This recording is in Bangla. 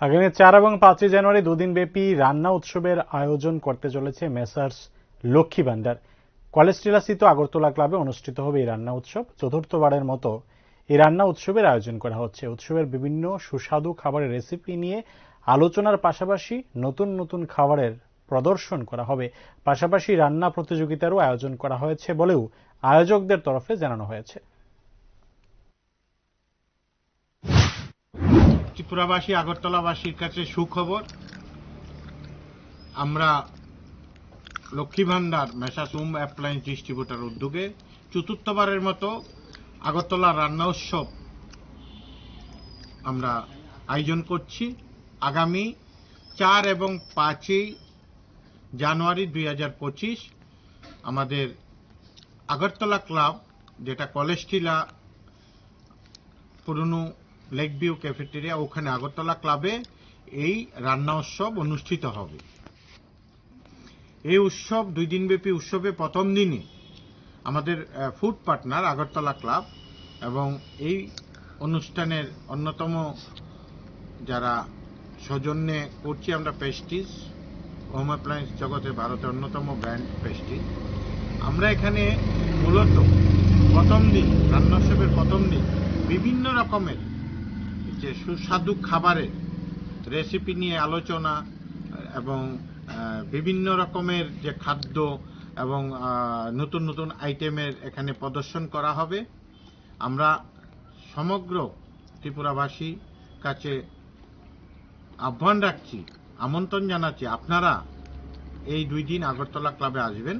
আগামী 4 এবং 5 জানুয়ারি দুদিনব্যাপী রান্না উৎসবের আয়োজন করতে চলেছে মেসার্স লক্ষ্মী ভান্ডার। কলেজ টিলাস্থিত আগরতলা ক্লাবে অনুষ্ঠিত হবে এই রান্না উৎসব। চতুর্থবারের মতো এই রান্না উৎসবের আয়োজন করা হচ্ছে। উৎসবের বিভিন্ন সুস্বাদু খাবারের রেসিপি নিয়ে আলোচনার পাশাপাশি নতুন নতুন খাবারের প্রদর্শন করা হবে। পাশাপাশি রান্না প্রতিযোগিতারও আয়োজন করা হয়েছে বলেও আয়োজকদের তরফে জানানো হয়েছে। ত্রিপুরাবাসী আগরতলাবাসীর কাছে সুখবর, আমরা Lakshmi Bhandar messrs appliance distributor উদ্যোগে চতুর্থবারের মতো আগরতলা রান্না উৎসব আমরা আয়োজন করছি। আগামী 4 এবং 5 জানুয়ারি 2025 আমাদের আগরতলা ক্লাব, যেটা কলেজ টিলা পুরনো লেক ভিউ ক্যাফেটেরিয়া, ওখানে আগরতলা ক্লাবে এই রান্না উৎসব অনুষ্ঠিত হবে। এই উৎসব 2 দিনব্যাপী উৎসবে প্রথম দিনে আমাদের ফুড পার্টনার আগরতলা ক্লাব এবং এই অনুষ্ঠানের অন্যতম যারা সৌজন্যে করছি আমরা পেস্টিজ, হোম অ্যাপ্লায়েন্স জগতে ভারতের অন্যতম ব্র্যান্ড পেস্টিজ। আমরা এখানে মূলত প্রথম দিন রান্না উৎসবের প্রথম দিন বিভিন্ন রকমের যে সুস্বাদু খাবারের রেসিপি নিয়ে আলোচনা এবং বিভিন্ন রকমের যে খাদ্য এবং নতুন নতুন আইটেমের এখানে প্রদর্শন করা হবে। আমরা সমগ্র ত্রিপুরাবাসী কাছে আহ্বান রাখছি, আমন্ত্রণ জানাচ্ছি, আপনারা এই 2 দিন আগরতলা ক্লাবে আসবেন।